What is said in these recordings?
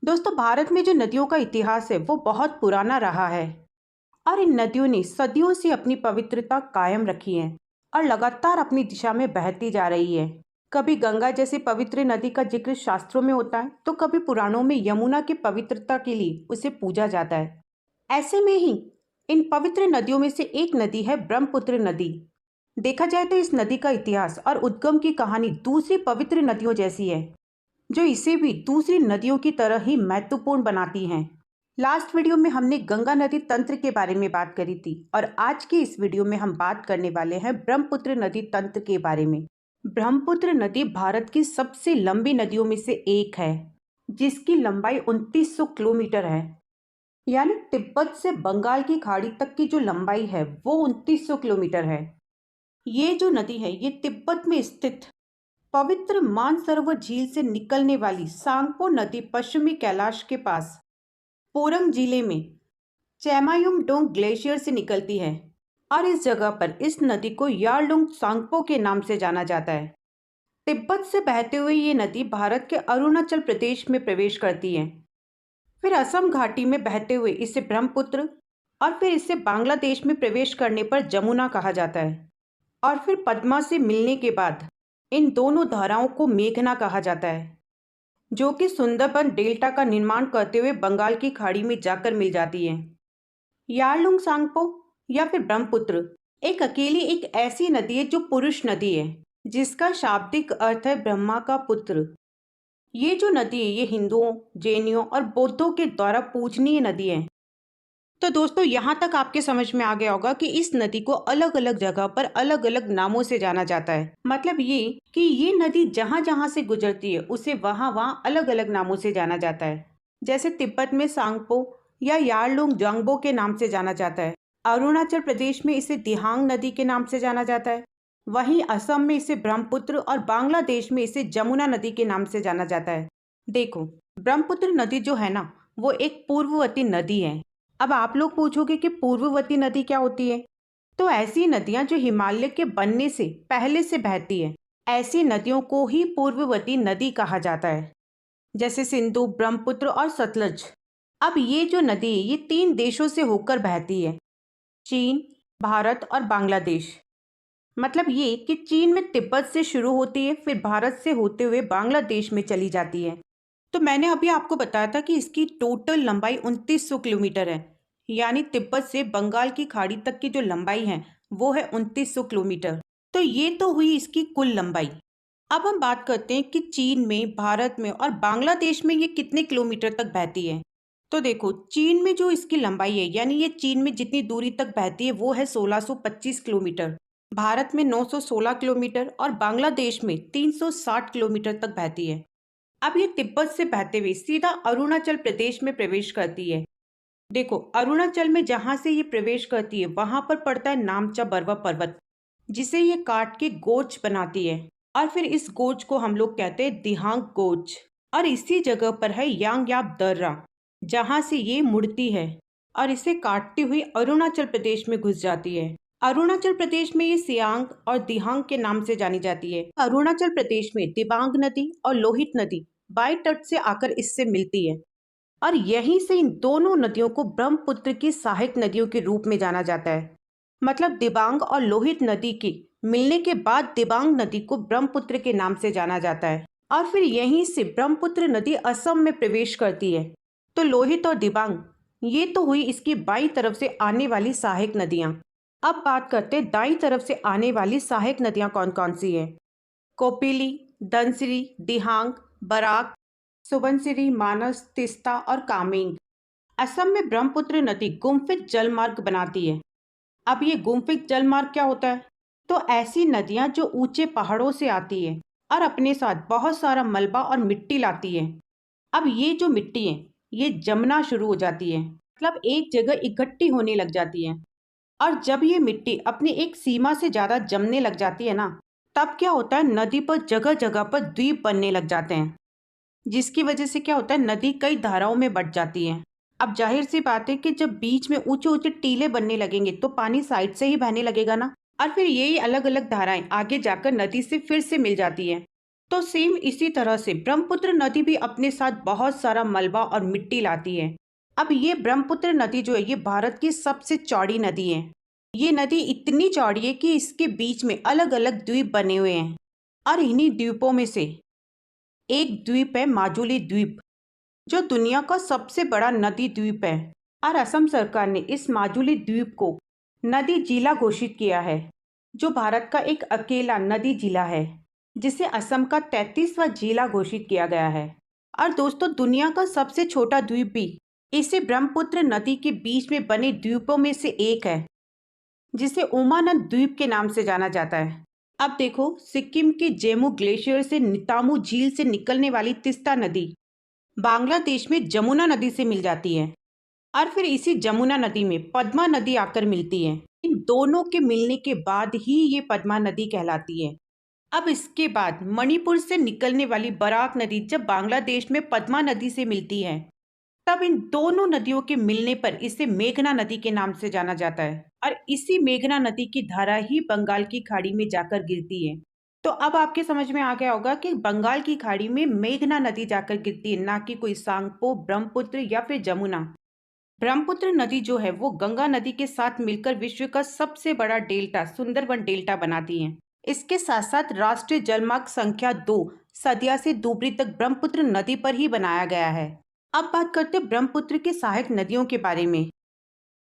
दोस्तों, भारत में जो नदियों का इतिहास है वो बहुत पुराना रहा है और इन नदियों ने सदियों से अपनी पवित्रता कायम रखी है और लगातार अपनी दिशा में बहती जा रही है। कभी गंगा जैसी पवित्र नदी का जिक्र शास्त्रों में होता है तो कभी पुराणों में यमुना की पवित्रता के लिए उसे पूजा जाता है। ऐसे में ही इन पवित्र नदियों में से एक नदी है ब्रह्मपुत्र नदी। देखा जाए तो इस नदी का इतिहास और उद्गम की कहानी दूसरी पवित्र नदियों जैसी है, जो इसे भी दूसरी नदियों की तरह ही महत्वपूर्ण बनाती हैं। लास्ट वीडियो में हमने गंगा नदी तंत्र के बारे में बात करी थी और आज की इस वीडियो में हम बात करने वाले हैं ब्रह्मपुत्र नदी तंत्र के बारे में। ब्रह्मपुत्र नदी भारत की सबसे लंबी नदियों में से एक है, जिसकी लंबाई 2900 किलोमीटर है। यानी तिब्बत से बंगाल की खाड़ी तक की जो लंबाई है वो 2900 किलोमीटर है। ये जो नदी है ये तिब्बत में स्थित पवित्र मानसरोवर झील से निकलने वाली सांगपो नदी पश्चिमी कैलाश के पास पोरंग जिले में चेमायुंगडोंग ग्लेशियर से निकलती है और इस जगह पर इस नदी को यारलुंग सांगपो के नाम से जाना जाता है। तिब्बत से बहते हुए ये नदी भारत के अरुणाचल प्रदेश में प्रवेश करती है, फिर असम घाटी में बहते हुए इसे ब्रह्मपुत्र और फिर इससे बांग्लादेश में प्रवेश करने पर जमुना कहा जाता है और फिर पद्मा से मिलने के बाद इन दोनों धाराओं को मेघना कहा जाता है, जो कि सुंदरबन डेल्टा का निर्माण करते हुए बंगाल की खाड़ी में जाकर मिल जाती है। यारलुंग सांगपो या फिर ब्रह्मपुत्र एक ऐसी नदी है जो पुरुष नदी है, जिसका शाब्दिक अर्थ है ब्रह्मा का पुत्र। ये जो नदी है ये हिंदुओं, जैनियों और बौद्धों के द्वारा पूजनीय नदी है। तो दोस्तों, यहाँ तक आपके समझ में आ गया होगा कि इस नदी को अलग अलग जगह पर अलग अलग नामों से जाना जाता है। मतलब ये कि ये नदी जहाँ जहाँ से गुजरती है उसे वहाँ वहाँ अलग अलग नामों से जाना जाता है। जैसे तिब्बत में सांगपो या यारलुंग जांगबो के नाम से जाना जाता है, अरुणाचल प्रदेश में इसे दिहांग नदी के नाम से जाना जाता है, वहीं असम में इसे ब्रह्मपुत्र और बांग्लादेश में इसे जमुना नदी के नाम से जाना जाता है। देखो, ब्रह्मपुत्र नदी जो है ना वो एक पूर्ववर्ती नदी है। अब आप लोग पूछोगे कि पूर्ववर्ती नदी क्या होती है? तो ऐसी नदियां जो हिमालय के बनने से पहले से बहती है, ऐसी नदियों को ही पूर्ववर्ती नदी कहा जाता है, जैसे सिंधु, ब्रह्मपुत्र और सतलज। अब ये जो नदी है ये 3 देशों से होकर बहती है, चीन, भारत और बांग्लादेश। मतलब ये कि चीन में तिब्बत से शुरू होती है, फिर भारत से होते हुए बांग्लादेश में चली जाती है। तो मैंने अभी आपको बताया था कि इसकी टोटल लंबाई 2900 किलोमीटर है। यानी तिब्बत से बंगाल की खाड़ी तक की जो लंबाई है वो है 2900 किलोमीटर। तो ये तो हुई इसकी कुल लंबाई। अब हम बात करते हैं कि चीन में, भारत में और बांग्लादेश में ये कितने किलोमीटर तक बहती है। तो देखो, चीन में जो इसकी लंबाई है, यानी ये चीन में जितनी दूरी तक बहती है वो है 1625 किलोमीटर, भारत में 916 किलोमीटर और बांग्लादेश में 360 किलोमीटर तक बहती है। अब ये तिब्बत से बहते हुए सीधा अरुणाचल प्रदेश में प्रवेश करती है। देखो, अरुणाचल में जहां से ये प्रवेश करती है वहां पर पड़ता है नामचा बरवा पर्वत, जिसे ये काट के गोच बनाती है और फिर इस गोच को हम लोग कहते हैं दिहांग गोच। और इसी जगह पर है यांगयाप दर्रा, जहां से ये मुड़ती है और इसे काटती हुई अरुणाचल प्रदेश में घुस जाती है। अरुणाचल प्रदेश में ये सियांग और दिहांग के नाम से जानी जाती है। अरुणाचल प्रदेश में दिबांग नदी और लोहित नदी बाई तट से आकर इससे मिलती है और यहीं से इन दोनों नदियों को ब्रह्मपुत्र की सहायक नदियों के रूप में जाना जाता है। मतलब दिबांग और लोहित नदी के मिलने के बाद दिबांग नदी को ब्रह्मपुत्र के नाम से जाना जाता है और फिर यहीं से ब्रह्मपुत्र नदी असम में प्रवेश करती है। तो लोहित और दिबांग ये तो हुई इसकी बाईं तरफ से आने वाली सहायक नदियां। अब बात करते हैं दाईं तरफ से आने वाली सहायक नदियां कौन कौन सी हैं। कोपिली, धनसिरी, दिहांग, बराक, सुबनसिरी, मानस, तिस्ता और कामेंग। असम में ब्रह्मपुत्र नदी गुम्फित जलमार्ग बनाती है। अब ये गुम्फित जलमार्ग क्या होता है? तो ऐसी नदियां जो ऊंचे पहाड़ों से आती है और अपने साथ बहुत सारा मलबा और मिट्टी लाती है। अब ये जो मिट्टी है ये जमना शुरू हो जाती है, मतलब एक जगह इकट्ठी होने लग जाती है। और जब ये मिट्टी अपनी एक सीमा से ज़्यादा जमने लग जाती है ना, तब क्या होता है, नदी पर जगह जगह पर द्वीप बनने लग जाते हैं, जिसकी वजह से क्या होता है, नदी कई धाराओं में बंट जाती है। अब जाहिर सी बात है कि जब बीच में ऊंचे ऊंचे टीले बनने लगेंगे तो पानी साइड से ही बहने लगेगा ना, और फिर यही अलग अलग धाराएं आगे जाकर नदी से फिर से मिल जाती है। तो सेम इसी तरह से ब्रह्मपुत्र नदी भी अपने साथ बहुत सारा मलबा और मिट्टी लाती है। अब ये ब्रह्मपुत्र नदी जो है ये भारत की सबसे चौड़ी नदी है। ये नदी इतनी चौड़ी है कि इसके बीच में अलग अलग द्वीप बने हुए हैं और इन्हीं द्वीपों में से एक द्वीप है माजुली द्वीप, जो दुनिया का सबसे बड़ा नदी द्वीप है। और असम सरकार ने इस माजुली द्वीप को नदी जिला घोषित किया है, जो भारत का एक अकेला नदी जिला है, जिसे असम का 33वां जिला घोषित किया गया है। और दोस्तों, दुनिया का सबसे छोटा द्वीप भी इसे ब्रह्मपुत्र नदी के बीच में बने द्वीपों में से एक है, जिसे उमानंद द्वीप के नाम से जाना जाता है। अब देखो, सिक्किम के जेमू ग्लेशियर से नितामू झील से निकलने वाली तिस्ता नदी बांग्लादेश में जमुना नदी से मिल जाती है और फिर इसी जमुना नदी में पद्मा नदी आकर मिलती है। इन दोनों के मिलने के बाद ही ये पद्मा नदी कहलाती है। अब इसके बाद मणिपुर से निकलने वाली बराक नदी जब बांग्लादेश में पद्मा नदी से मिलती है, तब इन दोनों नदियों के मिलने पर इसे मेघना नदी के नाम से जाना जाता है और इसी मेघना नदी की धारा ही बंगाल की खाड़ी में जाकर गिरती है। तो अब आपके समझ में आ गया होगा कि बंगाल की खाड़ी में मेघना नदी जाकर गिरती है, ना कि कोई सांगपो, ब्रह्मपुत्र या फिर जमुना। ब्रह्मपुत्र नदी जो है वो गंगा नदी के साथ मिलकर विश्व का सबसे बड़ा डेल्टा सुंदरबन डेल्टा बनाती है। इसके साथ साथ राष्ट्रीय जलमार्ग संख्या 2 सदिया से धुबरी तक ब्रह्मपुत्र नदी पर ही बनाया गया है। अब बात करते हैं ब्रह्मपुत्र की सहायक नदियों के बारे में।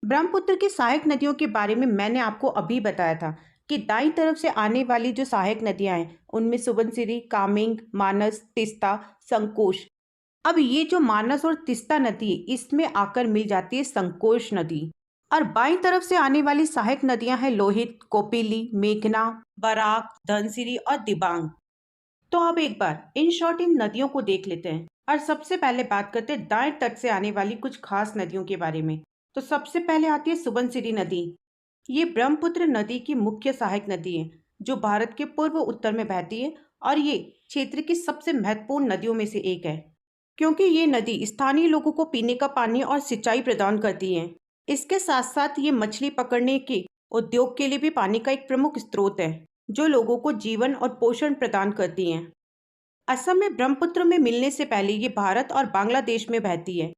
ब्रह्मपुत्र की सहायक नदियों के बारे में मैंने आपको अभी बताया था कि दाईं तरफ से आने वाली जो सहायक नदियां हैं उनमें सुबनसिरी, कामेंग, मानस, तिस्ता, संकोश। अब ये जो मानस और तिस्ता नदी है इसमें आकर मिल जाती है संकोश नदी। और बाईं तरफ से आने वाली सहायक नदियां हैं लोहित, कोपिली, मेघना, बराक, धनसिरी और दिबांग। तो अब एक बार इन शॉर्ट इन नदियों को देख लेते हैं और सबसे पहले बात करते हैं दाएं तट से आने वाली कुछ खास नदियों के बारे में। तो सबसे पहले आती है सुबनसिरी नदी। ये ब्रह्मपुत्र नदी की मुख्य सहायक नदी है, जो भारत के पूर्व उत्तर में बहती है और ये क्षेत्र की सबसे महत्वपूर्ण नदियों में से एक है, क्योंकि ये नदी स्थानीय लोगों को पीने का पानी और सिंचाई प्रदान करती है। इसके साथ साथ ये मछली पकड़ने के उद्योग के लिए भी पानी का एक प्रमुख स्रोत है, जो लोगों को जीवन और पोषण प्रदान करती हैं। असम में ब्रह्मपुत्र में मिलने से पहले ये भारत और बांग्लादेश में बहती है।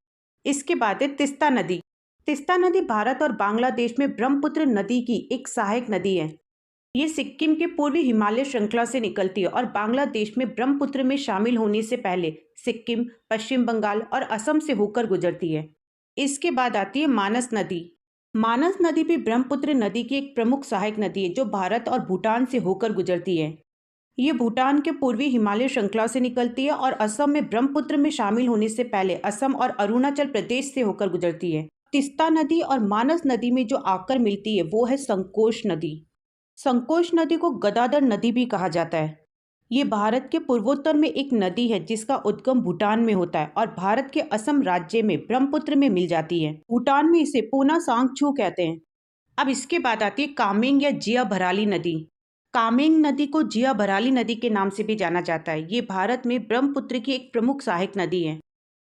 इसके बाद है तिस्ता नदी। तिस्ता नदी भारत और बांग्लादेश में ब्रह्मपुत्र नदी की एक सहायक नदी है। ये सिक्किम के पूर्वी हिमालय श्रृंखला से निकलती है और बांग्लादेश में ब्रह्मपुत्र में शामिल होने से पहले सिक्किम, पश्चिम बंगाल और असम से होकर गुजरती है। इसके बाद आती है मानस नदी। मानस नदी भी ब्रह्मपुत्र नदी की एक प्रमुख सहायक नदी है, जो भारत और भूटान से होकर गुजरती है। ये भूटान के पूर्वी हिमालय श्रृंखला से निकलती है और असम में ब्रह्मपुत्र में शामिल होने से पहले असम और अरुणाचल प्रदेश से होकर गुजरती है। तिस्ता नदी और मानस नदी में जो आकर मिलती है वो है संकोश नदी। संकोश नदी को गदाधर नदी भी कहा जाता है। ये भारत के पूर्वोत्तर में एक नदी है जिसका उद्गम भूटान में होता है और भारत के असम राज्य में ब्रह्मपुत्र में मिल जाती है। भूटान में इसे पूना सांगचू कहते हैं। अब इसके बाद आती है कामेंग या जिया भराली नदी। कामेंग नदी को जिया भराली नदी के नाम से भी जाना जाता है। ये भारत में ब्रह्मपुत्र की एक प्रमुख सहायक नदी है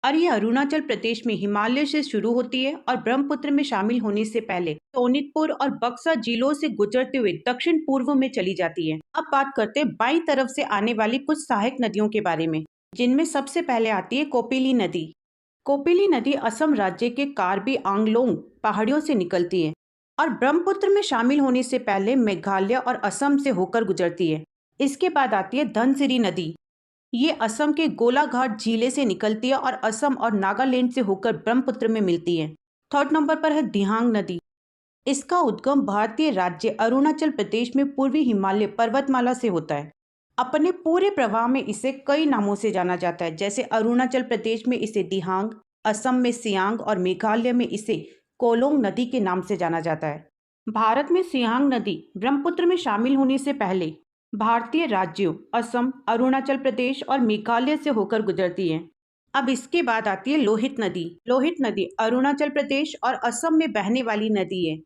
और ये अरुणाचल प्रदेश में हिमालय से शुरू होती है और ब्रह्मपुत्र में शामिल होने से पहले सोनितपुर और बक्सा जिलों से गुजरते हुए दक्षिण पूर्व में चली जाती है। अब बात करते हैं बाईं तरफ से आने वाली कुछ सहायक नदियों के बारे में, जिनमें सबसे पहले आती है कोपिली नदी। कोपिली नदी असम राज्य के कार्बी आंगलोंग पहाड़ियों से निकलती है और ब्रह्मपुत्र में शामिल होने से पहले मेघालय और असम से होकर गुजरती है। इसके बाद आती है धनसिरी नदी। ये असम के गोलाघाट जिले से निकलती है और असम और नागालैंड से होकर ब्रह्मपुत्र में मिलती है। थर्ड नंबर पर है दिहांग नदी। इसका उद्गम भारतीय राज्य अरुणाचल प्रदेश में पूर्वी हिमालय पर्वतमाला से होता है। अपने पूरे प्रवाह में इसे कई नामों से जाना जाता है, जैसे अरुणाचल प्रदेश में इसे दिहांग, असम में सियांग और मेघालय में इसे कोलोंग नदी के नाम से जाना जाता है। भारत में सियांग नदी ब्रह्मपुत्र में शामिल होने से पहले भारतीय राज्यों असम, अरुणाचल प्रदेश और मेघालय से होकर गुजरती है। अब इसके बाद आती है लोहित नदी। लोहित नदी अरुणाचल प्रदेश और असम में बहने वाली नदी है।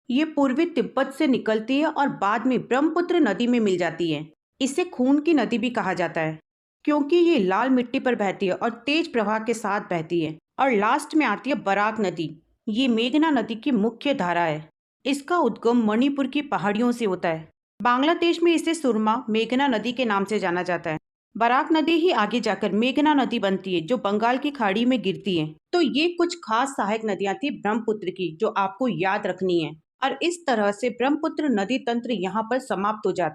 ये पूर्वी तिब्बत से निकलती है और बाद में ब्रह्मपुत्र नदी में मिल जाती है। इसे खून की नदी भी कहा जाता है, क्योंकि ये लाल मिट्टी पर बहती है और तेज प्रवाह के साथ बहती है। और लास्ट में आती है बराक नदी। ये मेघना नदी की मुख्य धारा है। इसका उद्गम मणिपुर की पहाड़ियों से होता है। बांग्लादेश में इसे सुरमा मेघना नदी के नाम से जाना जाता है। बराक नदी ही आगे जाकर मेघना नदी बनती है, जो बंगाल की खाड़ी में गिरती है। तो ये कुछ खास सहायक नदियां थी ब्रह्मपुत्र की, जो आपको याद रखनी है। और इस तरह से ब्रह्मपुत्र नदी तंत्र यहाँ पर समाप्त हो जाता है।